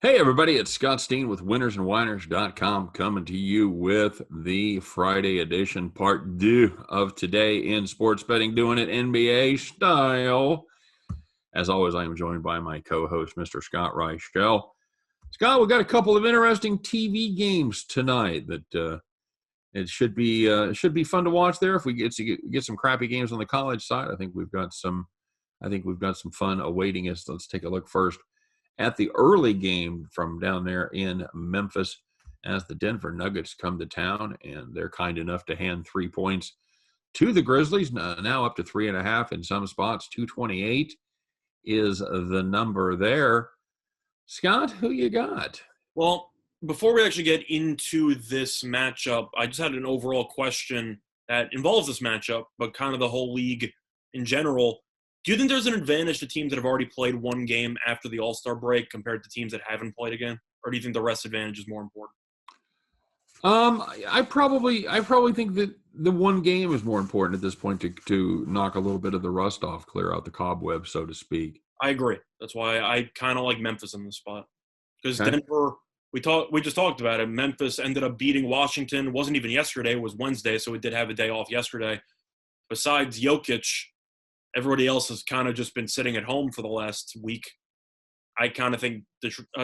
Hey, everybody, it's Scott Steen with winnersandwhiners.com coming to you with the Friday edition, part two of Today in Sports Betting, doing it NBA style. As always, I am joined by my co-host, Mr. Scott Reichel. Scott, we've got a couple of interesting TV games tonight that it should be fun to watch there. If we get some crappy games on the college side, I think we've got some fun awaiting us. Let's take a look first at the early game from down there in Memphis as the Denver Nuggets come to town, and they're kind enough to hand 3 points to the Grizzlies, now up to 3.5 in some spots. 228 is the number there. Scott, who you got? Well, before we actually get into this matchup, I just had an overall question that involves this matchup, but kind of the whole league in general. Do you think there's an advantage to teams that have already played one game after the All-Star break compared to teams that haven't played again? Or do you think the rest advantage is more important? I probably think that the one game is more important at this point to knock a little bit of the rust off, clear out the cobweb, so to speak. I agree. That's why I kind of like Memphis in this spot. Because Okay. Denver, we just talked about it. Memphis ended up beating Washington. It wasn't even yesterday, it was Wednesday, so it did have a day off yesterday. Besides Jokic, everybody else has kind of just been sitting at home for the last week. I kind of think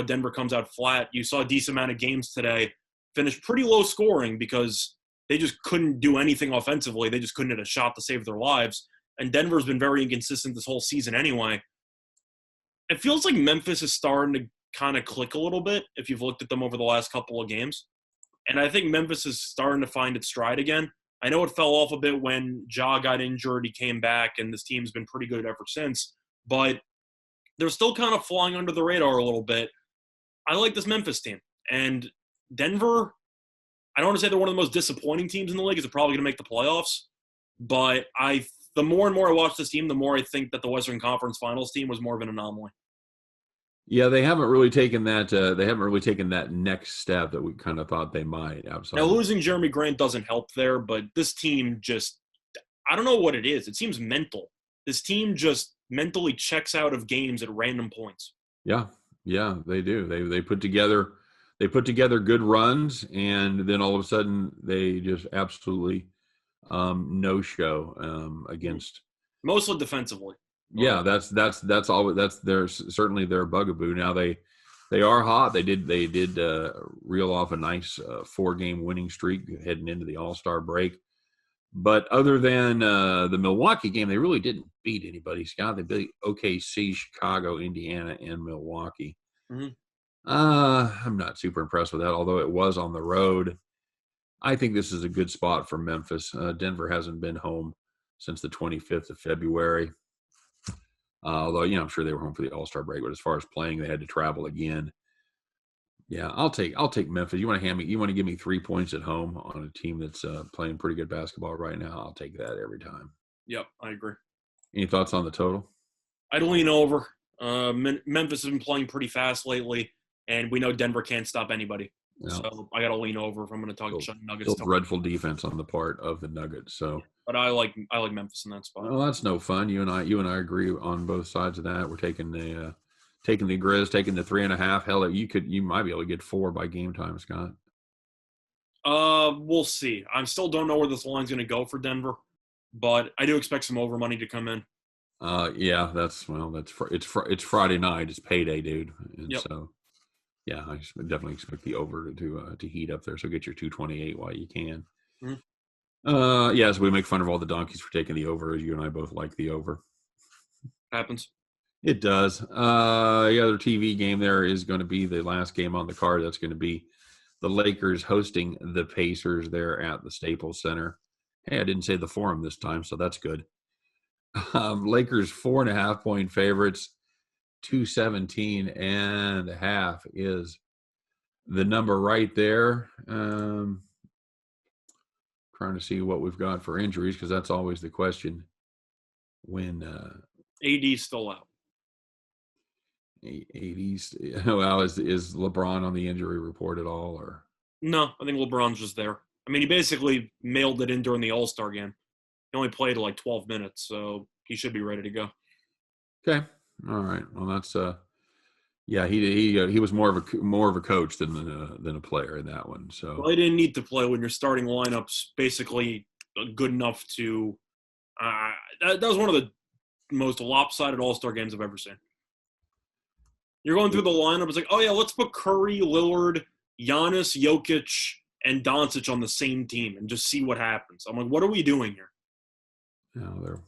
Denver comes out flat. You saw a decent amount of games today, finished pretty low scoring because they just couldn't do anything offensively. They just couldn't hit a shot to save their lives. And Denver's been very inconsistent this whole season anyway. It feels like Memphis is starting to kind of click a little bit if you've looked at them over the last couple of games. And I think Memphis is starting to find its stride again. I know it fell off a bit when Ja got injured. He came back, and this team's been pretty good ever since. But they're still kind of flying under the radar a little bit. I like this Memphis team. And Denver, I don't want to say they're one of the most disappointing teams in the league, because they're probably going to make the playoffs. But the more and more I watch this team, the more I think that the Western Conference Finals team was more of an anomaly. Yeah, they haven't really taken that. They haven't really taken that next step that we kind of thought they might. Now, Absolutely. losing Jeremy Grant doesn't help there, but this team just, I don't know what it is. It seems mental. This team just mentally checks out of games at random points. Yeah, yeah, they do. They put together good runs, and then all of a sudden they just absolutely no show against. Mostly defensively. Yeah, But that's all. That's certainly their bugaboo. Now they are hot. They did reel off a nice 4-game winning streak heading into the All-Star break. But other than the Milwaukee game, they really didn't beat anybody, Scott. They beat OKC, Chicago, Indiana, and Milwaukee. mhm. I'm not super impressed with that, although it was on the road. I think this is a good spot for Memphis. Denver hasn't been home since the 25th of February. Although, I'm sure they were home for the All-Star break, but as far as playing, they had to travel again. Yeah, I'll take Memphis. You want to give me 3 points at home on a team that's playing pretty good basketball right now? I'll take that every time. Yep, I agree. Any thoughts on the total? I'd lean over. Memphis has been playing pretty fast lately, and we know Denver can't stop anybody. No, So I got to lean over if I'm going to talk still, Nuggets. still dreadful defense on the part of the Nuggets. So, But I like Memphis in that spot. well, that's no fun. You and I agree on both sides of that. We're taking the Grizz, taking the 3.5. Hell, you might be able to get 4 by game time, Scott. We'll see. I still don't know where this line's going to go for Denver, but I do expect some over money to come in. Yeah, it's Friday night. It's payday, dude, and Yep. so yeah, definitely expect the over to heat up there. So get your 228 while you can. Mhm. Yeah, so we make fun of all the donkeys for taking the over, as you and I both like the over. Happens. It does. The other TV game there is going to be the last game on the card. That's going to be the Lakers hosting the Pacers there at the Staples Center. Hey, I didn't say the Forum this time, so that's good. Lakers 4.5-point favorites. 217.5 is the number right there. Trying to see what we've got for injuries, because that's always the question when AD's still out. 80s. Well, is LeBron on the injury report at all, or? No, I think LeBron's just there. I mean, he basically mailed it in during the All-Star game. He only played like 12 minutes, so he should be ready to go. Okay, all right. Well, Yeah, he was more of a coach than a player in that one. Well, So they didn't need to play when your starting lineup's basically good enough to. That was one of the most lopsided All-Star games I've ever seen. You're going through the lineup. It's like, oh yeah, let's put Curry, Lillard, Giannis, Jokic, and Doncic on the same team and just see what happens. I'm like, what are we doing here? they're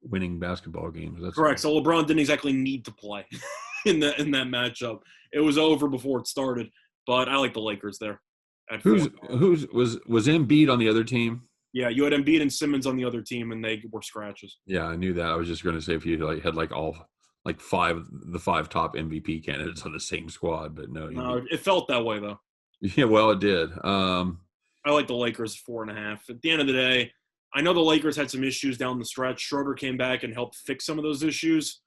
winning basketball games. That's Correct. So LeBron didn't exactly need to play in that matchup. It was over before it started. But I like the Lakers there. At who's 4. who's was Embiid on the other team? Yeah, you had Embiid and Simmons on the other team, and they were scratches. Yeah, I knew that. I was just going to say if you had all the five top MVP candidates on the same squad, but no. No, it felt that way though. Yeah, well, it did. I like the Lakers 4.5. At the end of the day, I know the Lakers had some issues down the stretch. Schroeder came back and helped fix some of those issues.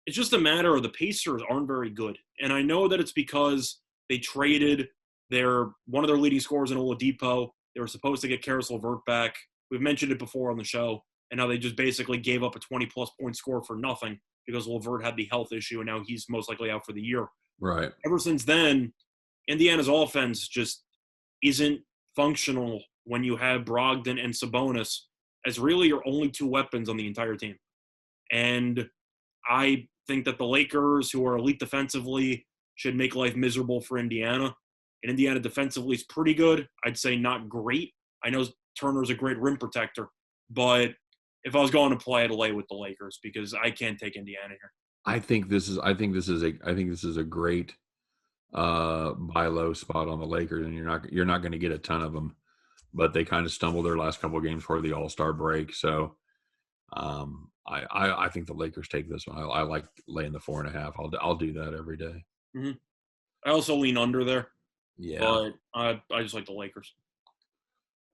It's just a matter of the Pacers aren't very good. And I know that it's because they traded one of their leading scorers in Oladipo. They were supposed to get Karis LeVert back. We've mentioned it before on the show. And now they just basically gave up a 20-plus point score for nothing because LeVert had the health issue, and now he's most likely out for the year. Right. Ever since then, Indiana's offense just isn't functional when you have Brogdon and Sabonis as really your only two weapons on the entire team. And I think that the Lakers, who are elite defensively, should make life miserable for Indiana. And Indiana defensively is pretty good. I'd say not great. I know Turner's a great rim protector, but if I was going to play, I'd lay with the Lakers because I can't take Indiana here. I think this is a great buy low spot on the Lakers, and you're not going to get a ton of them, but they kind of stumbled their last couple of games before the All-Star break. So I think the Lakers take this one. I like laying the 4.5. I'll do that every day. Mm-hmm. I also lean under there. Yeah, but I just like the Lakers.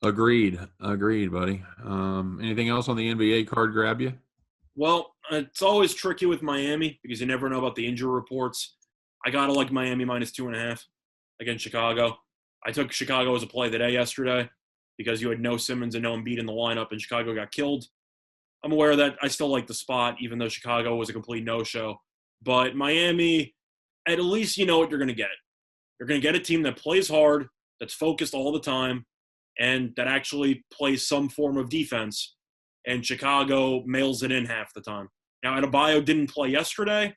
Agreed, buddy. Anything else on the NBA card grab you? Well, it's always tricky with Miami because you never know about the injury reports. I gotta like Miami minus 2.5 against Chicago. I took Chicago as a play the day yesterday because you had no Simmons and no Embiid in the lineup, and Chicago got killed. I'm aware of that I still like the spot, even though Chicago was a complete no-show. But Miami, at least you know what you're going to get. You're going to get a team that plays hard, that's focused all the time, and that actually plays some form of defense. And Chicago mails it in half the time. Now, Adebayo didn't play yesterday.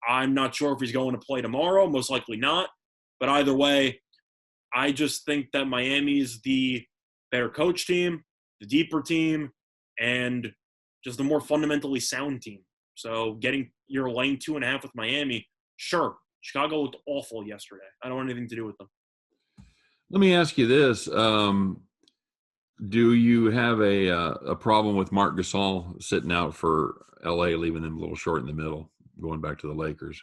I'm not sure if he's going to play tomorrow. Most likely not. But either way, I just think that Miami's the better coach team, the deeper team, and just the more fundamentally sound team. So getting your lane 2.5 with Miami, sure. Chicago looked awful yesterday. I don't want anything to do with them. Let me ask you this. Do you have a problem with Marc Gasol sitting out for LA, leaving them a little short in the middle, going back to the Lakers?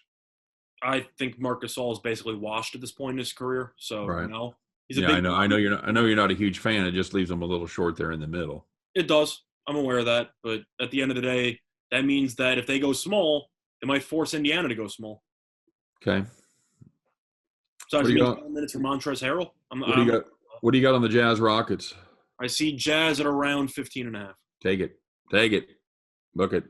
I think Marc Gasol is basically washed at this point in his career. So right. No. I know you're not a huge fan. It just leaves them a little short there in the middle. It does. I'm aware of that. But at the end of the day, that means that if they go small, they might force Indiana to go small. Okay. So I just need 10 minutes for Montrezl Harrell. What do you got on the Jazz Rockets? I see Jazz at around 15.5. Take it. Book it.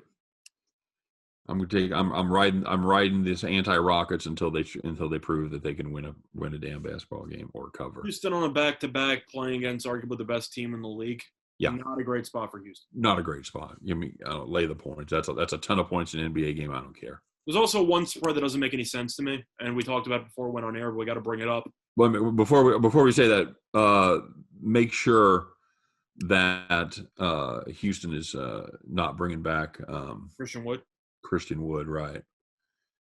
I'm riding this anti-Rockets until they prove that they can win a damn basketball game or cover. Houston on a back-to-back playing against arguably the best team in the league. Yeah, not a great spot for Houston. Not a great spot. Lay the points. That's a ton of points in an NBA game. I don't care. There's also one spread that doesn't make any sense to me, and we talked about it before we went on air, but we got to bring it up. Well, before we say that, make sure that Houston is not bringing back Christian Wood. Christian Wood, right?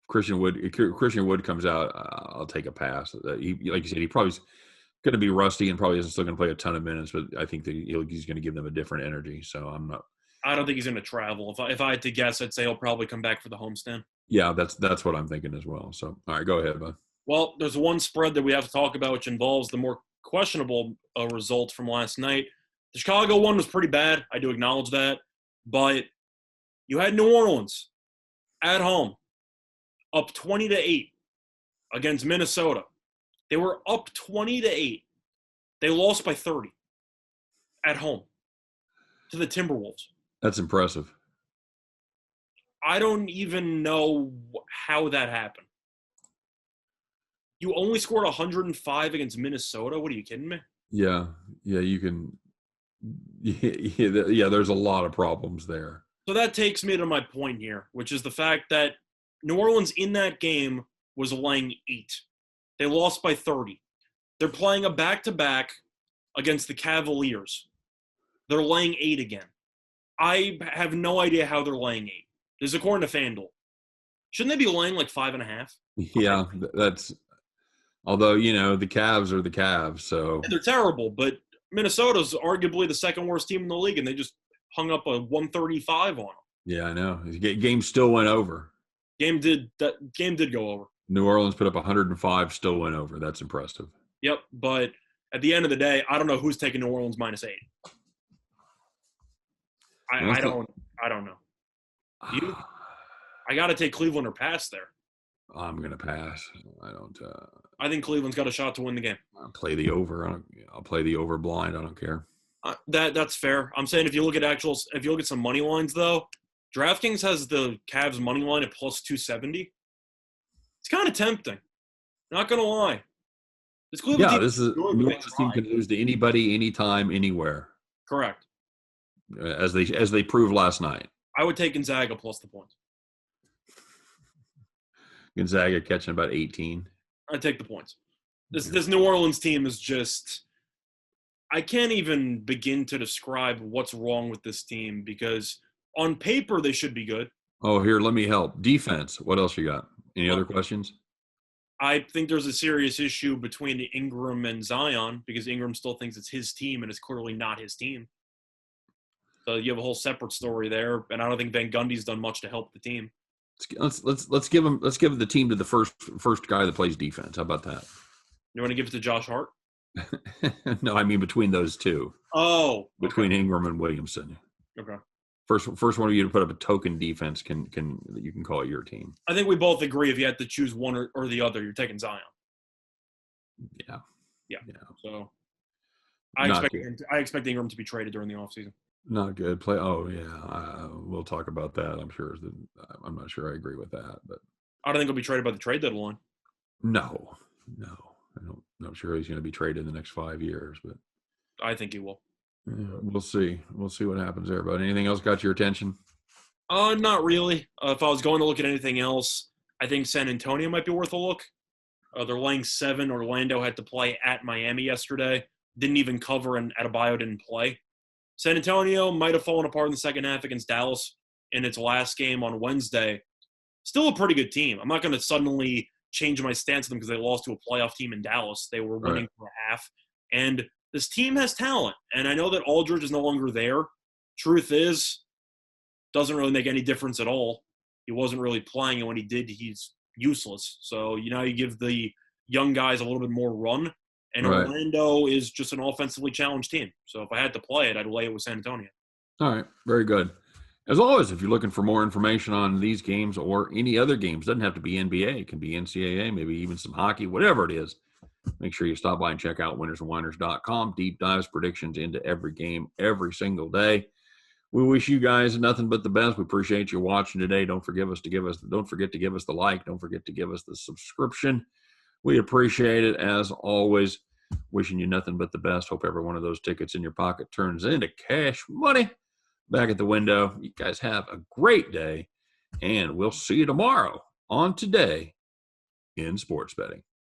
Christian Wood comes out, I'll take a pass. He, like you said, he probably's going to be rusty and probably isn't still going to play a ton of minutes, but I think that he's going to give them a different energy. So I don't think he's going to travel. If I had to guess, I'd say he'll probably come back for the homestand. Yeah, that's what I'm thinking as well. So, all right, go ahead, bud. Well, there's one spread that we have to talk about, which involves the more questionable result from last night. The Chicago one was pretty bad. I do acknowledge that. But you had New Orleans at home up 20-8 against Minnesota. They were up 20-8. They lost by 30 at home to the Timberwolves. That's impressive. I don't even know how that happened. You only scored 105 against Minnesota. What are you kidding me? Yeah, you can. Yeah, there's a lot of problems there. So that takes me to my point here, which is the fact that New Orleans in that game was laying 8. They lost by 30. They're playing a back-to-back against the Cavaliers. They're laying 8 again. I have no idea how they're laying 8. This is according to FanDuel. Shouldn't they be laying like 5.5? Yeah, that's. Although the Cavs are the Cavs, so They're terrible, but Minnesota's arguably the second worst team in the league, and they just hung up a 135 on them. yeah, I know. The game still went over. Game did go over. New Orleans put up 105, still went over. That's impressive. Yep, but at the end of the day, I don't know who's taking New Orleans -8. I don't know. You? I got to take Cleveland or pass there. I'm gonna pass. I don't. I think Cleveland's got a shot to win the game. I'll play the over. I'll play the over blind. I don't care. That's fair. I'm saying if you look at some money lines though, DraftKings has the Cavs money line at +270. It's kind of tempting. Not gonna lie. This is New Orleans team can lose to anybody, anytime, anywhere. Correct. As they proved last night. I would take Gonzaga plus the points. Gonzaga catching about 18. I'd take the points. This New Orleans team is just – I can't even begin to describe what's wrong with this team because on paper they should be good. Oh, here, let me help. Defense. What else you got? Any other questions? I think there's a serious issue between Ingram and Zion because Ingram still thinks it's his team and it's clearly not his team. So you have a whole separate story there, and I don't think Van Gundy's done much to help the team. Let's give the team to the first guy that plays defense. How about that? You want to give it to Josh Hart? No, I mean between those two. Oh, okay. Between Ingram and Williamson. Okay. First one of you to put up a token defense you can call it your team. I think we both agree if you had to choose one or the other, you're taking Zion. Yeah. So I expect Ingram to be traded during the offseason. Not good play. Oh yeah, we'll talk about that. I'm not sure I agree with that, but I don't think he'll be traded by the trade deadline. No. I'm not sure he's going to be traded in the next 5 years, but I think he will. Yeah, we'll see. We'll see what happens there. But anything else got your attention? Not really. If I was going to look at anything else, I think San Antonio might be worth a look. They're laying 7. Orlando had to play at Miami yesterday. Didn't even cover, and Adebayo didn't play. San Antonio might have fallen apart in the second half against Dallas in its last game on Wednesday. Still a pretty good team. I'm not going to suddenly change my stance on them because they lost to a playoff team in Dallas. They were winning for a half. And this team has talent. And I know that Aldridge is no longer there. Truth is, doesn't really make any difference at all. He wasn't really playing, and when he did, he's useless. So, you give the young guys a little bit more run. And Orlando is just an offensively challenged team. So if I had to play it, I'd lay it with San Antonio. All right. Very good. As always, if you're looking for more information on these games or any other games, doesn't have to be NBA. It can be NCAA, maybe even some hockey, whatever it is. Make sure you stop by and check out winnersandwhiners.com. Deep dives, predictions into every game, every single day. We wish you guys nothing but the best. We appreciate you watching today. Don't forget to give us the like. Don't forget to give us the subscription. We appreciate it as always. Wishing you nothing but the best. Hope every one of those tickets in your pocket turns into cash money back at the window. You guys have a great day, and we'll see you tomorrow on Today in Sports Betting.